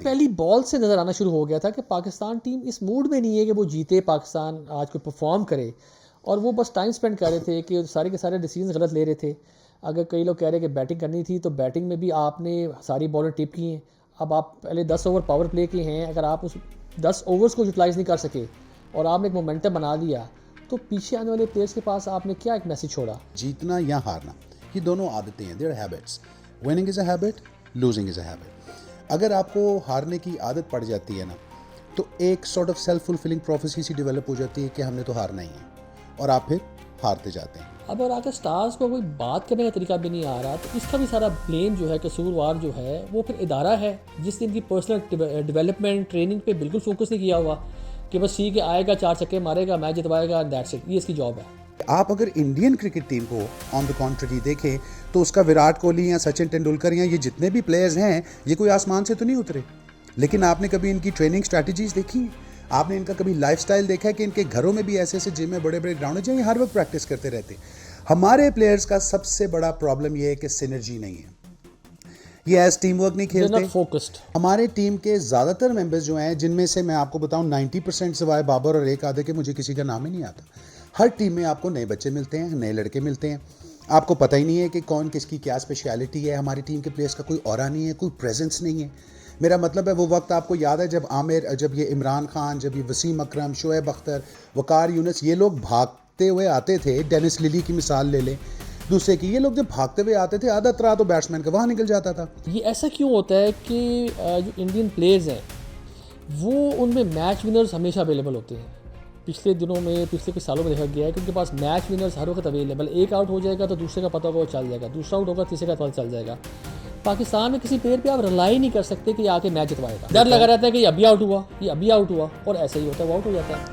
पहली बॉल से नज़र आना शुरू हो गया था कि पाकिस्तान टीम इस मूड में नहीं है कि वो जीते, पाकिस्तान आज को परफॉर्म करे, और वो बस टाइम स्पेंड कर रहे थे कि सारे के सारे डिसीजन गलत ले रहे थे। अगर कई लोग कह रहे हैं कि बैटिंग करनी थी तो बैटिंग में भी आपने सारी बॉलें टिप की हैं। अब आप पहले 10 ओवर पावर प्ले के हैं, अगर आप उस 10 ओवर्स को यूटिलाइज़ नहीं कर सके और आपने एक मोमेंटम बना दिया, तो पीछे आने वाले प्लेयर्स के पास आपने क्या एक मैसेज छोड़ा? जीतना या हारना, ये दोनों आदतें हैं, their habits. Winning is a habit, losing is a habit. अगर आपको हारने की आदत पड़ जाती है ना, तो एक sort of self fulfilling prophecy सी डेवलप हो जाती है कि हमने तो हारना ही है, और आप फिर हारते जाते हैं। अब और आकर स्टार्स को कोई बात करने का तरीका भी नहीं आ रहा, तो इसका भी सारा ब्लेम जो है, कसूरवार जो है, वो फिर इदारा है जिसने इनकी पर्सनल डेवलपमेंट ट्रेनिंग पे बिल्कुल फोकस नहीं किया हुआ कि बस ठीक है, आएगा 4 छक्के मारेगा, मैच जितवाएगा, दैट्स इट, ये इसकी जॉब है। आप अगर इंडियन क्रिकेट टीम को ऑन द कॉन्ट्ररी देखें, तो उसका विराट कोहली या सचिन तेंदुलकर या ये जितने भी प्लेयर्स हैं, ये कोई आसमान से तो नहीं उतरे। लेकिन आपने कभी इनकी ट्रेनिंग स्ट्रैटेजीज देखी? आपने इनका कभी लाइफस्टाइल देखा है कि इनके घरों में भी ऐसे ऐसे जिम में बड़े बड़े ग्राउंड है जहाँ ये हर वक्त प्रैक्टिस करते रहते हैं। हमारे प्लेयर्स का सबसे बड़ा प्रॉब्लम ये है कि सिनर्जी नहीं है, ये एज टीम वर्क नहीं खेलते। फोकस्ड हमारे टीम के ज़्यादातर मेंबर्स जो हैं, जिनमें से मैं आपको बताऊं 90% सिवाय बाबर और एक आधे के मुझे किसी का नाम ही नहीं आता। हर टीम में आपको नए बच्चे मिलते हैं, नए लड़के मिलते हैं, आपको पता ही नहीं है कि कौन किसकी क्या स्पेशलिटी है। हमारी टीम के प्लेयर्स का कोई ऑरा नहीं है, कोई प्रेजेंस नहीं है। मेरा मतलब है वो वक्त आपको याद है जब आमिर, जब ये इमरान खान, जब ये वसीम अकरम, शोएब अख्तर, वकार यूनुस, ये लोग भागते हुए आते थे। डेनिस लिली की मिसाल ले लें दूसरे की, ये लोग जब भागते हुए आते थे, आधा तरा तो बैट्समैन का वहाँ निकल जाता था। ये ऐसा क्यों होता है कि जो इंडियन प्लेयर्स हैं वो उनमें मैच विनर्स हमेशा अवेलेबल होते हैं? पिछले दिनों में, पिछले कुछ सालों में देखा गया है कि उनके पास मैच विनर्स हर वक्त अवेलेबल। एक आउट हो जाएगा तो दूसरे का पता होगा, वो चल जाएगा, दूसरा आउट होगा तीसरे का पता चल जाएगा। पाकिस्तान में किसी प्लेयर पे आप रिलाई नहीं कर सकते कि आके मैच जितवाएगा। डर लगा रहता है कि ये अभी आउट हुआ, ये अभी आउट हुआ, और ऐसा ही होता है, वो आउट हो जाता है।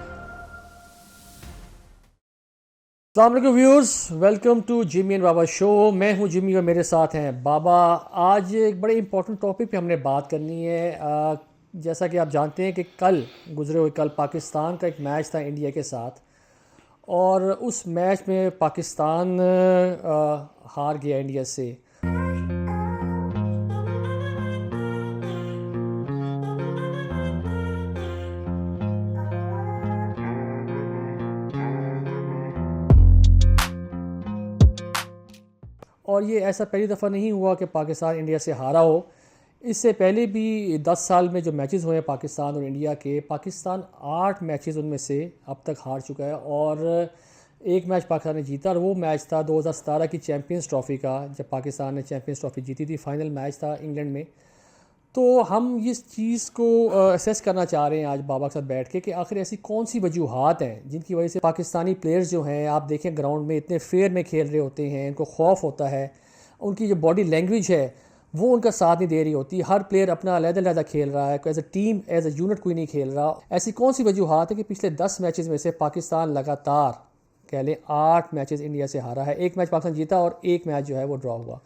अस्सलाम वालेकुम viewers, welcome to Jimmy and Baba show. मैं हूं जिमी और मेरे साथ हैं बाबा। आज एक बड़े इंपॉर्टेंट टॉपिक पे हमने बात करनी है। जैसा कि आप जानते हैं कि कल पाकिस्तान का एक मैच था इंडिया के साथ, और उस मैच में पाकिस्तान हार गया इंडिया से। और ये ऐसा पहली दफ़ा नहीं हुआ कि पाकिस्तान इंडिया से हारा हो। इससे पहले भी 10 साल में जो मैचेस हुए हैं पाकिस्तान और इंडिया के, पाकिस्तान 8 मैचेस उनमें से अब तक हार चुका है, और एक मैच पाकिस्तान ने जीता, और वो मैच था 2017 की चैम्पियंस ट्रॉफ़ी का, जब पाकिस्तान ने चैम्पियंस ट्रॉफ़ी जीती थी। फाइनल मैच था इंग्लैंड में। तो हम इस चीज़ को असेस करना चाह रहे हैं आज बाबा के साथ बैठ के कि आखिर ऐसी कौन सी वजूहात हैं जिनकी वजह से पाकिस्तानी प्लेयर्स जो हैं, आप देखें ग्राउंड में इतने फेयर में खेल रहे होते हैं, इनको खौफ होता है, उनकी जो बॉडी लैंग्वेज है वो उनका साथ नहीं दे रही होती, हर प्लेयर अपना अलग-अलग खेल रहा है, as a team, as a unit कोई नहीं खेल रहा। ऐसी कौन सी वजूहात है कि पिछले 10 मैचेस में से पाकिस्तान लगातार कह लें 8 मैचेस इंडिया से हारा है, एक मैच पाकिस्तान जीता और एक मैच जो है वो ड्रॉ हुआ।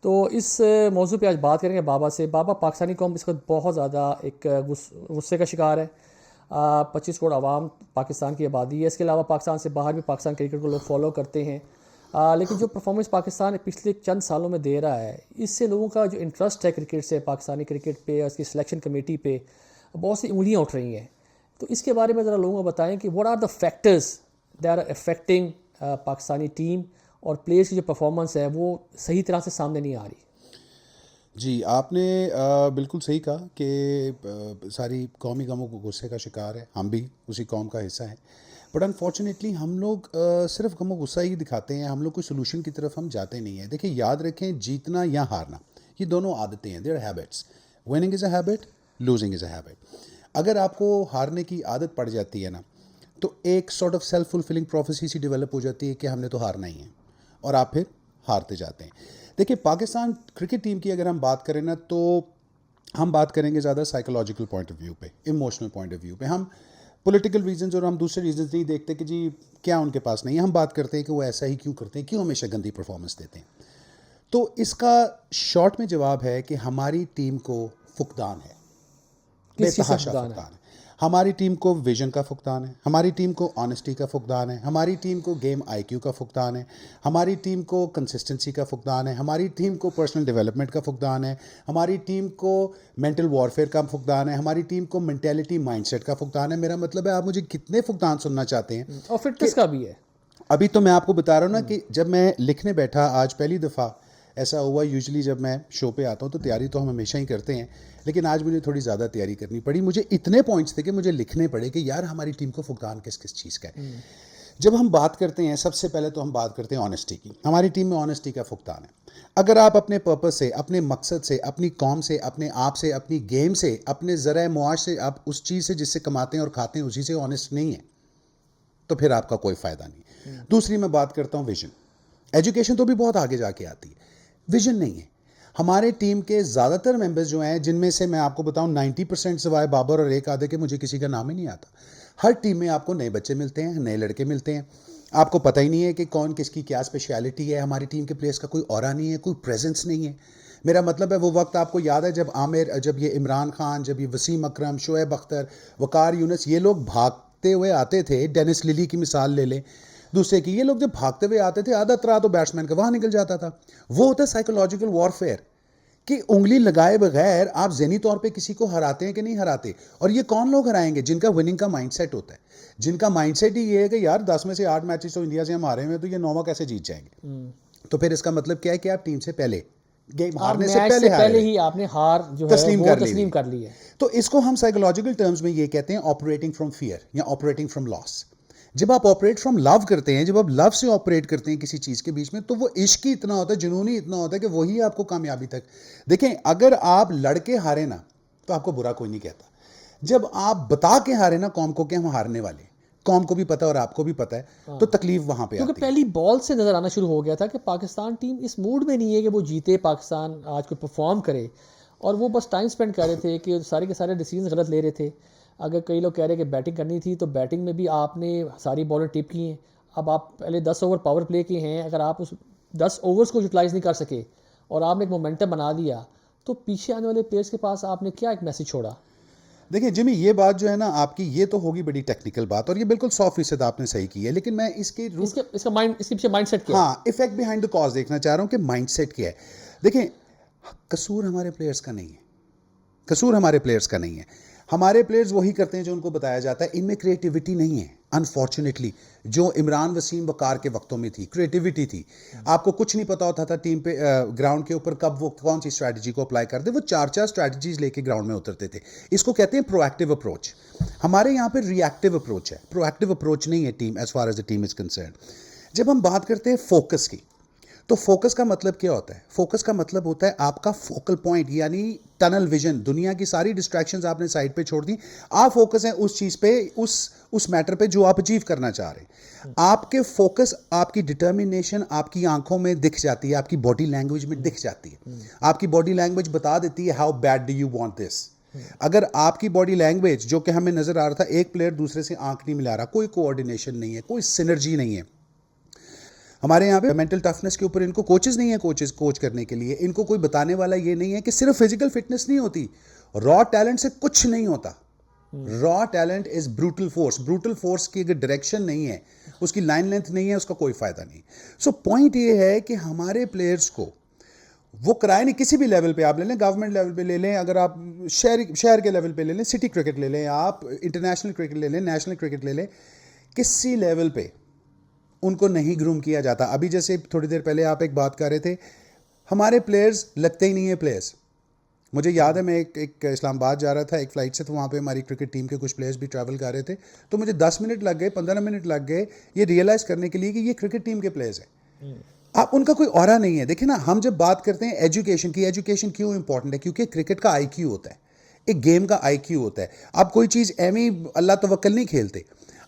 तो इस मौजू पे आज बात करेंगे बाबा से। बाबा, पाकिस्तानी कौम इस वक्त बहुत ज़्यादा एक गुस्से का शिकार है। 25 करोड़ आवाम पाकिस्तान की आबादी है। इसके अलावा पाकिस्तान से बाहर भी पाकिस्तान क्रिकेट को लोग फॉलो करते हैं। लेकिन जो परफॉर्मेंस पाकिस्तान पिछले चंद सालों में दे रहा है, इससे लोगों का जो इंटरेस्ट है क्रिकेट से, पाकिस्तानी क्रिकेट पे, उसकी सिलेक्शन कमेटी पे बहुत सी उंगलियां उठ रही हैं। तो इसके बारे में ज़रा लोगों को बताएं कि what are the factors that are affecting Pakistani team, और प्लेयर्स की जो परफॉर्मेंस है वो सही तरह से सामने नहीं आ रही। जी, आपने बिल्कुल सही कहा कि सारी कौमी गमों को गुस्से का शिकार है, हम भी उसी कौम का हिस्सा है। बट अनफॉर्चुनेटली हम लोग सिर्फ गमो गुस्सा ही दिखाते हैं, हम लोग कोई सोल्यूशन की तरफ हम जाते नहीं हैं। देखिए, याद रखें, जीतना या हारना, ये दोनों आदतें हैं, their habits. Winning is a habit, losing is a habit. अगर आपको हारने की आदत पड़ जाती है ना, तो एक sort of self fulfilling prophecy सी डेवलप हो जाती है कि हमने तो हारना ही है, और आप फिर हारते जाते हैं। देखिए, पाकिस्तान क्रिकेट टीम की अगर हम बात करें ना, तो हम बात करेंगे ज़्यादा साइकोलॉजिकल पॉइंट ऑफ व्यू पे, इमोशनल पॉइंट ऑफ व्यू पे। हम पॉलिटिकल रीजंस और हम दूसरे रीजंस नहीं देखते कि जी क्या उनके पास नहीं है। हम बात करते हैं कि वो ऐसा ही क्यों करते हैं, क्यों हमेशा गंदी परफॉर्मेंस देते हैं। तो इसका शॉर्ट में जवाब है कि हमारी टीम को फुकदान है। किस चीज़ का बेतहाशा फुकदान फुकदान है। हमारी टीम को विजन का फुकदान है, हमारी टीम को ऑनेस्टी का फुकदान है, हमारी टीम को गेम आईक्यू का फुकदान है, हमारी टीम को कंसिस्टेंसी का फुकदान है, हमारी टीम को पर्सनल डेवलपमेंट का फुकदान है, हमारी टीम को मेंटल वॉरफेयर का फुकदान है, हमारी टीम को मेंटेलिटी माइंडसेट का फुकदान है। मेरा मतलब है, आप मुझे कितने फुकदान सुनना चाहते हैं? और फिटनेस का भी है। अभी तो मैं आपको बता रहा हूँ ना कि जब मैं लिखने बैठा आज पहली दफ़ा ऐसा हुआ। यूजुअली जब मैं शो पे आता हूँ तो तैयारी तो हम हमेशा ही करते हैं, लेकिन आज मुझे थोड़ी ज़्यादा तैयारी करनी पड़ी। मुझे इतने पॉइंट्स थे कि मुझे लिखने पड़े कि यार हमारी टीम को फुकदान किस किस चीज़ का है। जब हम बात करते हैं, सबसे पहले तो हम बात करते हैं ऑनेस्टी की। हमारी टीम में ऑनेस्टी का फुकदान है। अगर आप अपने पर्पस से, अपने मकसद से, अपनी कौम से, अपने आप से, अपनी गेम से, अपने ज़राए मुआश से, आप उस चीज़ से जिससे कमाते हैं और खाते हैं उसी से ऑनेस्ट नहीं है, तो फिर आपका कोई फ़ायदा नहीं। दूसरी मैं बात करता हूँ विजन। एजुकेशन तो भी बहुत आगे जाके आती है, विजन नहीं है। हमारे टीम के ज़्यादातर मेंबर्स जो हैं, जिनमें से मैं आपको बताऊं 90% सिवाय बाबर और एक आधे के मुझे किसी का नाम ही नहीं आता। हर टीम में आपको नए बच्चे मिलते हैं, नए लड़के मिलते हैं। आपको पता ही नहीं है कि कौन किसकी क्या स्पेशलिटी है। हमारी टीम के प्लेयर्स का कोई ऑरा नहीं है, कोई प्रेजेंस नहीं है। मेरा मतलब है वो वक्त आपको याद है जब आमिर, जब ये इमरान खान, जब ये वसीम अकरम, शोएब अख्तर, वकार यूनुस, ये लोग भागते हुए आते थे। डेनिस लिली की मिसाल ले लें, दूसरे की। ये लोग जब भागते हुए आते थे, आधा तरा तो बैट्समैन का वहाँ निकल जाता था। वो होता है साइकोलॉजिकल वॉरफेयर, कि उंगली लगाए बगैर आप ज़हनी तौर पे किसी को हराते हैं कि नहीं हराते। और ये कौन लोग हराएंगे? जिनका विनिंग का माइंडसेट होता है, जिनका माइंडसेट ही ये है कि यार 10 में से 8 मैचेस तो इंडिया से हम हारे हुए हैं, तो ये 9वां कैसे जीत जाएंगे। तो फिर इसका मतलब क्या है कि आप टीम से पहले, गेम हारने से मैच से पहले पहले ही आपने हार जो है तस्लीम वो कर ली तस्लीम हुई। कर ली है। तो इसको हम साइकोलॉजिकल टर्म्स में ये कहते हैं ऑपरेटिंग फ्रॉम फियर या ऑपरेटिंग फ्रॉम लॉस। जब आप ऑपरेट फ्रॉम लव करते हैं, जब आप लव से ऑपरेट करते हैं किसी चीज़ के बीच में, तो वो इश्क ही इतना होता है, जुनून ही इतना होता है कि वही आपको कामयाबी तक। देखें, अगर आप लड़के हारे ना तो आपको बुरा कोई नहीं कहता। जब आप बता के हारे ना कौम को कि हम हारने वाले, कौम को भी पता है और आपको भी पता है, तो तकलीफ वहां पे क्योंकि आती है। पहली बॉल से नज़र आना शुरू हो गया था कि पाकिस्तान टीम इस मूड में नहीं है कि वो जीते, पाकिस्तान आज कोई परफॉर्म करे, और वो बस टाइम स्पेंड कर रहे थे कि सारे के सारे डिसीजन गलत ले रहे थे। अगर कई लोग कह रहे हैं कि बैटिंग करनी थी, तो बैटिंग में भी आपने सारी बॉलें टिप की हैं। अब आप पहले 10 ओवर पावर प्ले के हैं, अगर आप उस 10 ओवर्स को यूटिलाइज़ नहीं कर सके और आपने एक मोमेंटम बना दिया, तो पीछे आने वाले प्लेयर्स के पास आपने क्या एक मैसेज छोड़ा? देखिए जिमी, ये बात जो है ना आपकी, ये तो होगी बड़ी टेक्निकल बात, और ये बिल्कुल 100% आपने सही की है, लेकिन मैं इसके रूट, इसके पीछे माइंडसेट क्या है? हाँ, इफेक्ट बिहाइंड द कॉज देखना चाह रहा हूँ कि माइंडसेट क्या है। देखें, कसूर हमारे प्लेयर्स का नहीं है, कसूर हमारे प्लेयर्स का नहीं है। हमारे प्लेयर्स वही करते हैं जो उनको बताया जाता है। इनमें क्रिएटिविटी नहीं है अनफॉर्चुनेटली, जो इमरान, वसीम, वकार के वक्तों में थी। क्रिएटिविटी थी। आपको कुछ नहीं पता होता था टीम पे, ग्राउंड के ऊपर कब वो कौन सी स्ट्रैटेजी को अप्लाई कर दे। वो 4-4 स्ट्रैटेजीज लेके ग्राउंड में उतरते थे। इसको कहते हैं प्रोएक्टिव अप्रोच। हमारे यहाँ पे रिएक्टिव अप्रोच है, प्रोएक्टिव अप्रोच नहीं है team, as far as the team is concern. जब हम बात करते हैं फोकस की, तो फोकस का मतलब क्या होता है? फोकस का मतलब होता है आपका फोकल पॉइंट, यानी टनल विजन। दुनिया की सारी डिस्ट्रैक्शंस आपने साइड पे छोड़ दी, आप फोकस हैं उस चीज़ पे, उस मैटर पे जो आप अचीव करना चाह रहे हैं। आपके फोकस, आपकी डिटर्मिनेशन आपकी आंखों में दिख जाती है, आपकी बॉडी लैंग्वेज में दिख जाती है। आपकी बॉडी लैंग्वेज बता देती है how bad do you want this. अगर आपकी बॉडी लैंग्वेज, जो कि हमें नजर आ रहा था, एक प्लेयर दूसरे से आंख नहीं मिला रहा, कोई कोऑर्डिनेशन नहीं है, कोई सिनर्जी नहीं है। हमारे यहाँ पे मेंटल टफनेस के ऊपर इनको कोचेस नहीं है, कोच करने के लिए। इनको कोई बताने वाला ये नहीं है कि सिर्फ फिजिकल फिटनेस नहीं होती, रॉ टैलेंट से कुछ नहीं होता। Raw talent is brutal force. Brutal force की अगर डायरेक्शन नहीं है, उसकी लाइन लेंथ नहीं है, उसका कोई फायदा नहीं। सो पॉइंट ये है कि हमारे प्लेयर्स को वो कराए नहीं। किसी भी लेवल पे आप ले लें, गवर्नमेंट लेवल पे ले लें, अगर आप शहर के लेवल पे ले लें, सिटी क्रिकेट ले लें, आप इंटरनेशनल क्रिकेट ले लें, नेशनल क्रिकेट ले लें, किसी लेवल पे उनको नहीं ग्रूम किया जाता। अभी जैसे थोड़ी देर पहले आप एक बात कर रहे थे, हमारे प्लेयर्स लगते ही नहीं है प्लेयर्स। मुझे याद है मैं एक इस्लामाबाद जा रहा था एक फ़्लाइट से, तो वहाँ पे हमारी क्रिकेट टीम के कुछ प्लेयर्स भी ट्रैवल कर रहे थे। तो मुझे 10 मिनट लग गए, 15 मिनट लग गए ये रियलाइज़ करने के लिए कि ये क्रिकेट टीम के प्लेयर्स हैं। आप उनका कोई ऑरा नहीं है। देखिए ना, हम जब बात करते हैं एजुकेशन की, एजुकेशन क्यों इंपॉर्टेंट है? क्योंकि क्रिकेट का आईक्यू होता है, एक गेम का आईक्यू होता है। आप कोई चीज़ एमी अल्लाह तवक्कल नहीं खेलते।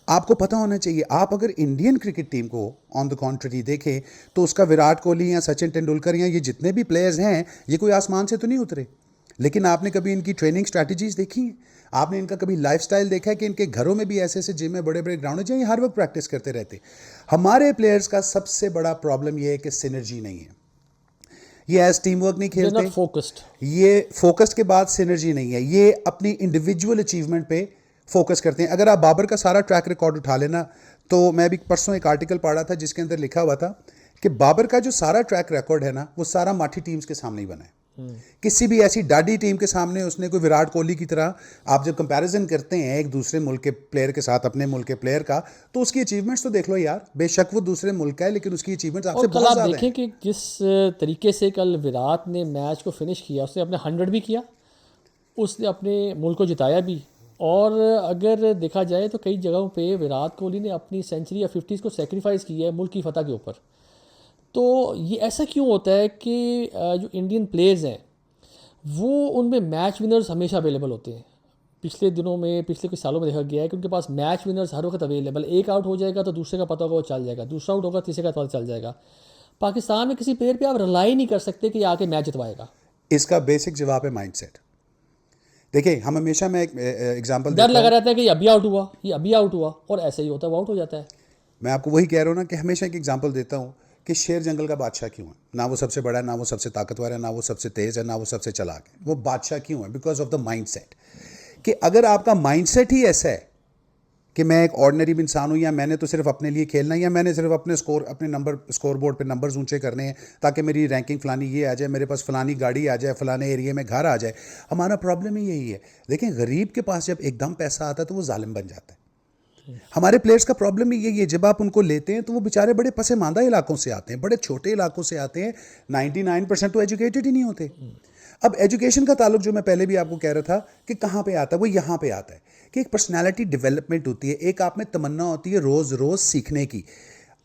आपको पता होना चाहिए, आप अगर इंडियन क्रिकेट टीम को ऑन द कॉन्ट्ररी देखें, तो उसका विराट कोहली या सचिन तेंदुलकर या ये जितने भी प्लेयर्स हैं, ये कोई आसमान से तो नहीं उतरे। लेकिन आपने कभी इनकी ट्रेनिंग स्ट्रैटेजीज देखी हैं? आपने इनका कभी लाइफस्टाइल देखा है कि इनके घरों में भी ऐसे ऐसे जिम में बड़े बड़े ग्राउंड है जहाँ ये हर वक्त प्रैक्टिस करते रहते? हमारे प्लेयर्स का सबसे बड़ा प्रॉब्लम ये है कि सिनर्जी नहीं है। ये एज टीम वर्क नहीं दे आर खेलते, नॉट फोकस्ड। ये फोकस्ड के बाद सिनर्जी नहीं है, ये अपनी इंडिविजुअल अचीवमेंट पे फोकस करते हैं। अगर आप बाबर का सारा ट्रैक रिकॉर्ड उठा लेना, तो मैं भी परसों एक आर्टिकल पढ़ा था जिसके अंदर लिखा हुआ था कि बाबर का जो सारा ट्रैक रिकॉर्ड है ना, वो सारा माठी टीम्स के सामने ही बना है। किसी भी ऐसी डाडी टीम के सामने उसने कोई विराट कोहली की तरह, आप जब कंपैरिजन करते हैं एक दूसरे मुल्क के प्लेयर के साथ अपने मुल्क के प्लेयर का, तो उसकी अचीवमेंट्स तो देख लो यार, बेशक वो दूसरे मुल्क का है लेकिन उसकी अचीवमेंट्स आपसे और कल बहुत आप ज़्यादा देखें हैं। कि जिस तरीके से कल विराट ने मैच को फिनिश किया, उसने अपने 100 भी किया, उसने अपने मुल्क को जिताया भी। और अगर देखा जाए तो कई जगहों पे विराट कोहली ने अपनी सेंचुरी या 50s को सेक्रीफाइस किया है मुल्क की फतह के ऊपर। तो ये ऐसा क्यों होता है कि जो इंडियन प्लेयर्स हैं वो उनमें मैच विनर्स हमेशा अवेलेबल होते हैं। पिछले दिनों में, पिछले कुछ सालों में देखा गया है कि उनके पास मैच विनर्स हर वक्त अवेलेबल। एक आउट हो जाएगा तो दूसरे का पता होगा वो चल जाएगा, दूसरा आउट होगा तीसरे का पता चल जाएगा। पाकिस्तान में किसी प्लेयर पे आप रिलाई नहीं कर सकते कि आके मैच जितवाएगा। इसका बेसिक जवाब है माइंडसेट। देखिए, हम हमेशा, मैं एक एग्जांपल डर देता लगा हूँ, रहता है कि ये अभी आउट हुआ, ये अभी आउट हुआ, और ऐसे ही होता है, वो आउट हो जाता है। मैं आपको वही कह रहा हूँ ना कि हमेशा एक एग्जांपल देता हूँ कि शेर जंगल का बादशाह क्यों है? ना वो सबसे बड़ा है, ना वो सबसे ताकतवर है, ना वो सबसे तेज है, ना वो सबसे चालाक है। वो बादशाह क्यों है? Because of the mindset. कि अगर आपका माइंडसेट ही ऐसा है कि मैं एक ऑर्डिनरी इंसान हूँ, या मैंने तो सिर्फ अपने लिए खेलना है, या मैंने सिर्फ अपने नंबर स्कोर बोर्ड पे नंबर्स ऊंचे करने हैं ताकि मेरी रैंकिंग फलानी ये आ जाए, मेरे पास फलानी गाड़ी आ जाए, फलाने एरिया में घर आ जाए। हमारा प्रॉब्लम ही यही है। देखें, गरीब के पास जब एकदम पैसा आता है तो वो जालिम बन जाता है। हमारे प्लेयर्स का प्रॉब्लम ही यही है, जब आप उनको लेते हैं तो वो बेचारे बड़े पसमानदा इलाकों से आते हैं, बड़े छोटे इलाकों से आते हैं। 99% तो एजुकेटेड ही नहीं होते। अब एजुकेशन का ताल्लुक, जो मैं पहले भी आपको कह रहा था कि कहाँ पे आता है, वो यहाँ पे आता है कि एक पर्सनैलिटी डेवलपमेंट होती है, एक आप में तमन्ना होती है रोज़ रोज़ सीखने की।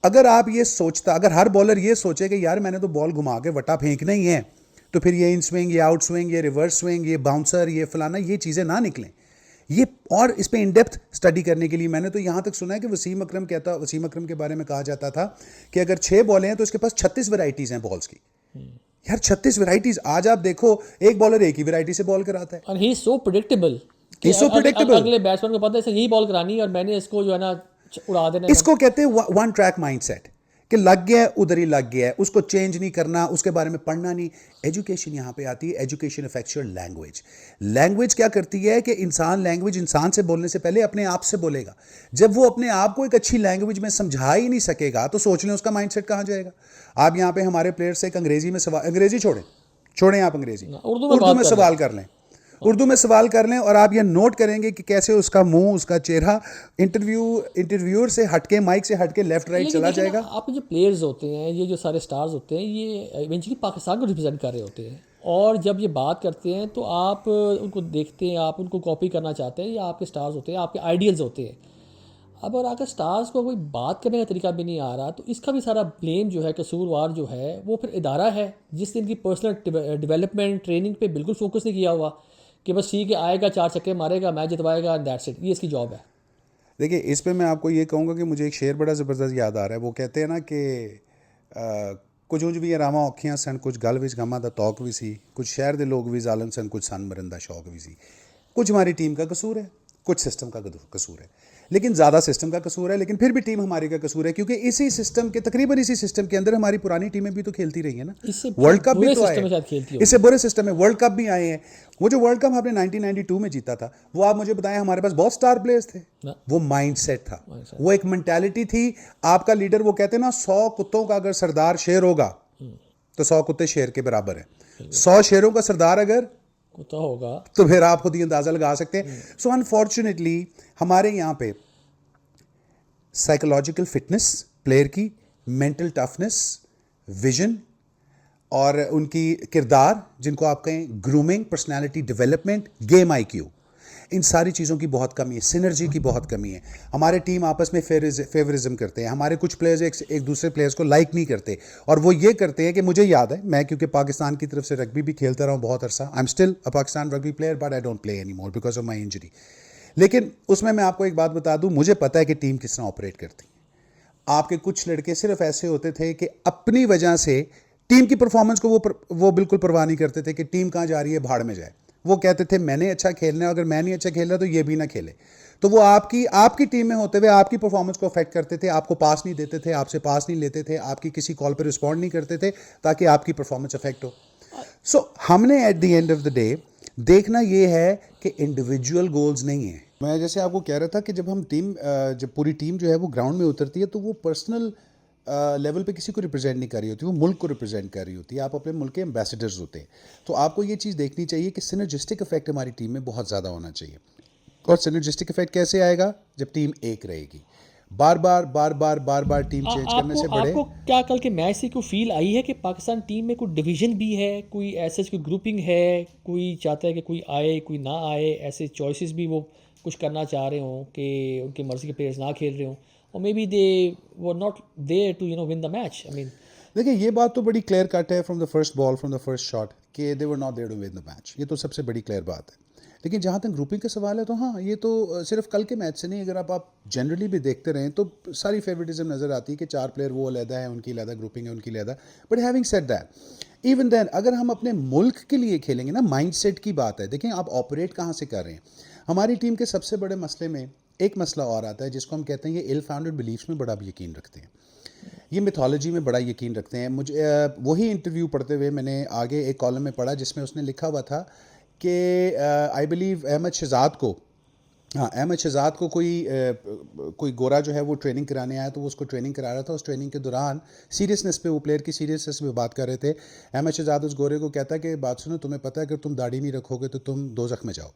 अगर आप ये सोचता, अगर हर बॉलर ये सोचे कि यार मैंने तो बॉल घुमा के वटा फेंकना ही है, तो फिर ये इन स्विंग, ये आउट स्विंग, ये रिवर्स स्विंग, ये बाउंसर, ये फलाना, ये चीज़ें ना निकलें। ये, और इस पे इन डेप्थ स्टडी करने के लिए मैंने तो यहाँ तक सुना है कि वसीम अकरम के बारे में कहा जाता था कि अगर 6 बॉलें हैं तो इसके पास 36 वैरायटीज़ हैं बॉल्स की। यार 36 वैरायटीज़! आज आप देखो, एक बॉलर एक ही वैरायटी से बॉल कराता है। और he is so predictable He is so predictable. अगले बैट्समैन को पता है इसे यही बॉल करानी है और मैंने इसको जो है ना उड़ा देना है। इसको कहते हैं वन ट्रैक माइंडसेट, कि लग गया है उधर ही लग गया है, उसको चेंज नहीं करना, उसके बारे में पढ़ना नहीं। एजुकेशन यहाँ पे आती है। Education affects your language. Language क्या करती है कि इंसान से बोलने से पहले अपने आप से बोलेगा। जब वो अपने आप को एक अच्छी लैंग्वेज में समझा ही नहीं सकेगा तो सोच लें उसका माइंडसेट कहाँ जाएगा। आप यहाँ पे हमारे प्लेयर से एक अंग्रेजी में सवाल, अंग्रेजी छोड़ें आप अंग्रेजी, उर्दू में सवाल कर लें, उर्दू में सवाल कर लें, और आप ये नोट करेंगे कि कैसे उसका मुंह, उसका चेहरा इंटरव्यूअर से हटके, माइक से हटके लेफ्ट राइट चला जाएगा। आप जो प्लेयर्स होते हैं, ये जो सारे स्टार्स होते हैं, ये इवेंचुअली पाकिस्तान को रिप्रेजेंट कर रहे होते हैं। और जब ये बात करते हैं तो आप उनको देखते हैं, आप उनको कॉपी करना चाहते हैं, या आपके स्टार्स होते हैं, आपके आइडियल्स होते हैं। अब और अगर स्टार्स को कोई बात करने का तरीका भी नहीं आ रहा, तो इसका भी सारा ब्लेम जो है, कसूरवार जो है, वो फिर इदारा है जिसने इनकी पर्सनल डेवलपमेंट, ट्रेनिंग पे बिल्कुल फोकस नहीं किया हुआ कि बस ठीक है, आएगा 4 छक्के मारेगा, मैच जितवाएगा, दैट्स इट, ये इसकी जॉब है। देखिए, इस पे मैं आपको ये कहूँगा कि मुझे एक शेर बड़ा ज़बरदस्त याद आ रहा है। वो कहते हैं ना कि कुछ ਉਂਝ ਵੀ ਆਰਾਮਾਂ ਔਖੀਆਂ ਸਨ, ਕੁਝ ਗਲ ਵਿੱਚ ਗਮਾਂ ਦਾ ਤੌਕ ਵੀ ਸੀ, ਕੁਝ ਸ਼ਹਿਰ ਦੇ ਲੋਕ ਵੀ ਜ਼ਾਲਮ ਸਨ, कुछ सन मरन ਦਾ शौक भी सी। कुछ हमारी टीम का कसूर है, कुछ सिस्टम का कसूर है, लेकिन ज़्यादा सिस्टम का कसूर है, लेकिन फिर भी टीम हमारी का कसूर है, क्योंकि इसी सिस्टम के, तकरीबन इसी सिस्टम के अंदर हमारी पुरानी टीमें भी तो खेलती रही हैं ना। वर्ल्ड कप भी तो आए, इससे बुरे सिस्टम है, वर्ल्ड कप भी आए हैं। वो जो वर्ल्ड कप आपने 1992 में जीता था, वो आप मुझे बताएं, हमारे पास बहुत स्टार प्लेयर्स थे। वो माइंडसेट था, वो एक मेंटालिटी थी। आपका लीडर, वो कहते हैं ना, 100 कुत्तों का अगर सरदार शेर होगा तो 100 कुत्ते शेर के बराबर हैं। 100 शेरों का सरदार अगर कुत्ता होगा तो फिर आप खुद ही अंदाजा लगा सकते हैं। सो अनफॉर्चुनेटली हमारे यहाँ पे साइकोलॉजिकल फिटनेस प्लेयर की, मेंटल टफनेस, विजन, और उनकी किरदार, जिनको आप कहें grooming, personality development, game IQ, इन सारी चीज़ों की बहुत कमी है। सिनर्जी की बहुत कमी है। हमारे टीम आपस में फेवरिज्म करते हैं। हमारे कुछ प्लेयर्स एक दूसरे प्लेयर्स को लाइक नहीं करते, और वो ये करते हैं कि, मुझे याद है, मैं क्योंकि पाकिस्तान की तरफ से रग्बी भी खेलता रहा हूँ बहुत अरसा, I am still a Pakistan rugby player, but I don't play any more because of my injury. लेकिन उसमें मैं आपको एक बात बता दूँ, मुझे पता है कि टीम किस तरह ऑपरेट करती है। आपके कुछ लड़के सिर्फ ऐसे होते थे कि अपनी वजह से टीम की परफॉर्मेंस को वो बिल्कुल परवाह नहीं करते थे कि टीम कहाँ जा रही है, भाड़ में जाए। वो कहते थे मैंने अच्छा खेलना है, अगर मैं नहीं अच्छा खेल रहा तो ये भी ना खेले। तो वो आपकी टीम में होते हुए आपकी परफॉर्मेंस को अफेक्ट करते थे, आपको पास नहीं देते थे, आपसे पास नहीं लेते थे, आपकी किसी कॉल पर रिस्पॉन्ड नहीं करते थे ताकि आपकी परफॉर्मेंस अफेक्ट हो। सो हमने at the end of the day देखना ये है कि इंडिविजुअल गोल्स नहीं है। मैं जैसे आपको कह रहा था कि जब पूरी टीम जो है वो ग्राउंड में उतरती है तो वो पर्सनल लेवल पे किसी को रिप्रेजेंट नहीं कर रही होती, वो मुल्क को रिप्रेजेंट कर रही होती है। आप अपने मुल्क के एम्बेसडर्स होते हैं। तो आपको ये चीज़ देखनी चाहिए कि सिनर्जिस्टिक इफेक्ट हमारी टीम में बहुत ज़्यादा होना चाहिए। और सिनर्जिस्टिक इफेक्ट कैसे आएगा? जब टीम एक रहेगी। बार बार टीम चेंज करने आपको से बड़े। आपको क्या कल के मैच से कोई फील आई है कि पाकिस्तान टीम में कोई डिवीजन भी है, कोई ऐसे कोई ग्रुपिंग है, कोई चाहता है कि कोई आए कोई ना आए, ऐसे चॉइसेस भी वो कुछ करना चाह रहे हों कि उनकी मर्ज़ी के प्लेयर्स ना खेल रहे हों, और maybe they were not there to win the match? I mean देखिए ये बात तो बड़ी क्लियर कट है from the first ball, from the first shot, कि they were not there to win the match. ये तो सबसे बड़ी क्लियर बात है। लेकिन जहाँ तक ग्रुपिंग का सवाल है तो हाँ, ये तो सिर्फ कल के मैच से नहीं, अगर आप जनरली भी देखते रहें तो सारी फेवरेटिज्म नज़र आती है कि 4 प्लेयर वो अलहदा है, उनकी अलहदा ग्रुपिंग है, उनकी अलहदा। But having said that, even then अगर हम अपने मुल्क के लिए खेलेंगे ना, माइंडसेट की बात है। देखें आप ऑपरेट कहाँ से कर रहे हैं। हमारी टीम के सबसे बड़े मसले में एक मसला और आता है जिसको हम कहते हैं ये इल फाउंडेड बिलीफ्स में बड़ा यकीन रखते हैं, ये मिथोलॉजी में बड़ा यकीन रखते हैं। मुझे वही इंटरव्यू पढ़ते हुए मैंने आगे एक कॉलम में पढ़ा जिसमें उसने लिखा हुआ था कि आई बिलीव अहमद शहजाद को, हाँ अहमद शहजाद को कोई गोरा जो है वो ट्रेनिंग कराने आया, तो वो उसको ट्रेनिंग करा रहा था। उस ट्रेनिंग के दौरान सीरियसनेस पे, वो प्लेयर की सीरियसनेस पे बात कर रहे थे। अहमद शहजाद उस गोरे को कहता है कि बात सुनो, तुम्हें पता है अगर तुम दाढ़ी नहीं रखोगे तो तुम दोज़ख में जाओ।